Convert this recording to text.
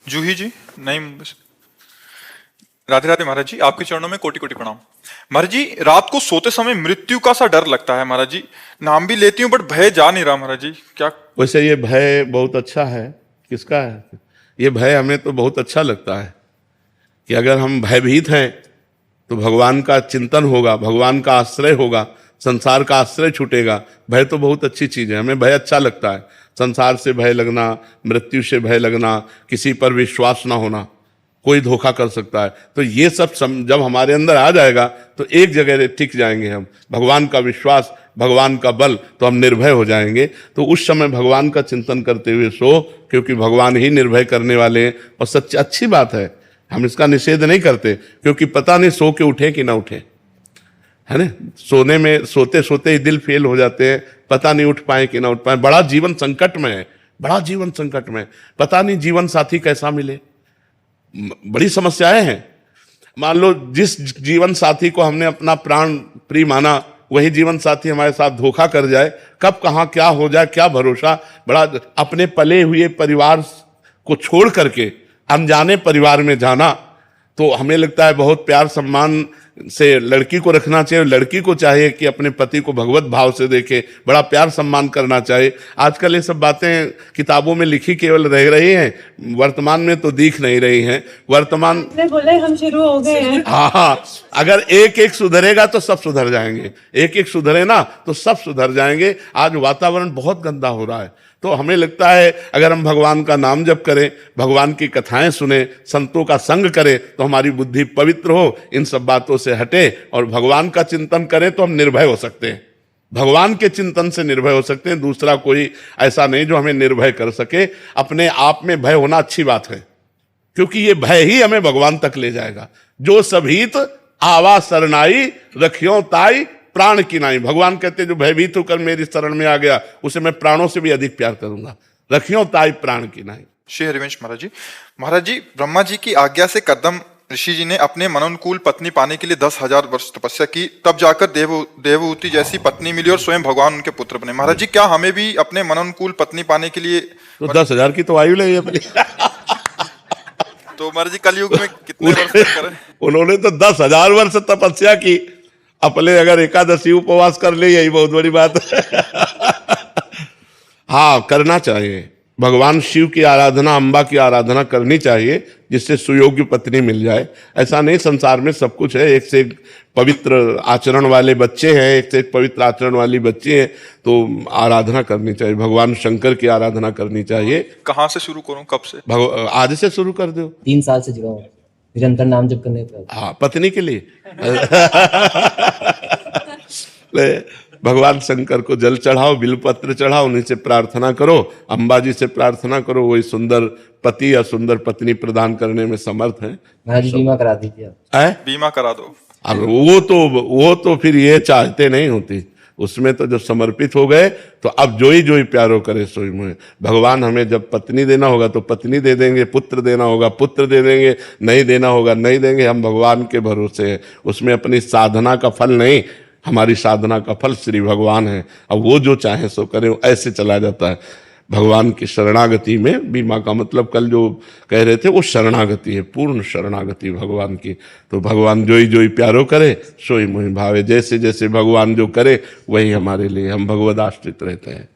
जूही जी, नहीं, राधे राधे महाराज जी, आपके चरणों में कोटि कोटि प्रणाम। महाराज जी, रात को सोते समय मृत्यु का सा डर लगता है महाराज जी। नाम भी लेती हूँ बट भय जा नहीं रहा महाराज जी, क्या? वैसे ये भय बहुत अच्छा है। किसका है ये भय? हमें तो बहुत अच्छा लगता है कि अगर हम भयभीत हैं तो भगवान का चिंतन होगा, भगवान का आश्रय होगा, संसार का आश्रय छूटेगा। भय तो बहुत अच्छी चीज है, हमें भय अच्छा लगता है। संसार से भय लगना, मृत्यु से भय लगना, किसी पर विश्वास ना होना, कोई धोखा कर सकता है, तो ये सब जब हमारे अंदर आ जाएगा तो एक जगह टिक जाएंगे हम। भगवान का विश्वास, भगवान का बल, तो हम निर्भय हो जाएंगे। तो उस समय भगवान का चिंतन करते हुए सो, क्योंकि भगवान ही निर्भय करने वाले हैं। और सच अच्छी बात है, हम इसका निषेध नहीं करते, क्योंकि पता नहीं सो के उठे कि ना उठे, है ना। सोने में सोते सोते ही दिल फेल हो जाते हैं, पता नहीं उठ पाए कि ना उठ पाए। बड़ा जीवन संकट में है, बड़ा जीवन संकट में, पता नहीं जीवन साथी कैसा मिले, बड़ी समस्याएं हैं। मान लो जिस जीवन साथी को हमने अपना प्राण प्रिय माना, वही जीवन साथी हमारे साथ धोखा कर जाए, कब कहाँ क्या हो जाए, क्या भरोसा। बड़ा अपने पले हुए परिवार को छोड़ करके अनजाने परिवार में जाना, तो हमें लगता है बहुत प्यार सम्मान से लड़की को रखना चाहिए। लड़की को चाहिए कि अपने पति को भगवत भाव से देखे, बड़ा प्यार सम्मान करना चाहिए। आजकल ये सब बातें किताबों में लिखी केवल रह रही हैं, वर्तमान में तो दिख नहीं रही हैं। वर्तमान बोले हम शुरू हो गए हैं। हाँ, अगर एक एक सुधरेगा तो सब सुधर जाएंगे, एक एक सुधरे ना तो सब सुधर जाएंगे। आज वातावरण बहुत गंदा हो रहा है, तो हमें लगता है अगर हम भगवान का नाम जप करें, भगवान की कथाएं सुने, संतों का संग करें, तो हमारी बुद्धि पवित्र हो, इन सब बातों से हटे और भगवान का चिंतन करें, तो हम निर्भय हो सकते हैं। भगवान के चिंतन से निर्भय हो सकते हैं, दूसरा कोई ऐसा नहीं जो हमें निर्भय कर सके। अपने आप में भय होना अच्छी बात है, क्योंकि ये भय ही हमें भगवान तक ले जाएगा। जो सभीत आवा शरणाई, रखियो ताई प्राण की नाई। भगवान कहते हैं जो भयभीत होकर मेरी शरण में आ गया, उसे मैं प्राणों से भी अधिक प्यार करूंगा। रखियो ताई प्राण की नाई। श्री हरिवंश महाराज जी, महाराज जी, ब्रह्मा जी की आज्ञा से कदम ऋषि जी ने अपने मनोनुकूल पत्नी पाने के लिए 10,000 वर्ष तपस्या की, तब जाकर देवहूति जैसी पत्नी मिली और स्वयं भगवान उनके पुत्र बने। महाराज जी, क्या हमें भी अपने मनोनुकूल पत्नी पाने के लिए तो 10,000 की तो आयु लगी अपनी। तो महाराज जी, कलयुग में कितने वर्ष तक करें? उन्होंने तो 10,000 वर्ष तपस्या की, अपने अगर एकादशी उपवास कर ले, यही बहुत बड़ी बात है। हाँ, करना चाहिए। भगवान शिव की आराधना, अम्बा की आराधना करनी चाहिए, जिससे सुयोग्य पत्नी मिल जाए। ऐसा नहीं, संसार में सब कुछ है, एक से एक पवित्र आचरण वाले बच्चे हैं, एक से एक पवित्र आचरण वाली बच्ची हैं, तो आराधना करनी चाहिए। भगवान शंकर की आराधना करनी चाहिए। कहाँ से शुरू करूं, कब से? आज से शुरू कर दो। 3 साल से जुड़ा हूँ, निरंतर नाम जप करने पर। हाँ, पत्नी के लिए भगवान शंकर को जल चढ़ाओ, बिलपत्र चढ़ाओ, उन्हीं से प्रार्थना करो, अम्बा जी से प्रार्थना करो, वही सुंदर पति या सुंदर पत्नी प्रदान करने में समर्थ है। महाराज बीमा करा दीजिए आप। बीमा करा दो। अब वो तो फिर ये चाहते नहीं होती, उसमें तो जब समर्पित हो गए तो अब जो ही प्यारो करे सोई मोहे। भगवान हमें जब पत्नी देना होगा तो पत्नी दे देंगे, पुत्र देना होगा पुत्र दे देंगे, नहीं देना होगा नहीं देंगे। हम भगवान के भरोसे हैं, उसमें अपनी साधना का फल नहीं, हमारी साधना का फल श्री भगवान है। अब वो जो चाहे सो करें, ऐसे चला जाता है। भगवान की शरणागति में बीमा का मतलब कल जो कह रहे थे वो शरणागति है, पूर्ण शरणागति भगवान की। तो भगवान जो ही प्यारो करे सोई मोहि भावे। जैसे जैसे भगवान जो करे वही हमारे लिए, हम भगवद आश्रित रहते हैं।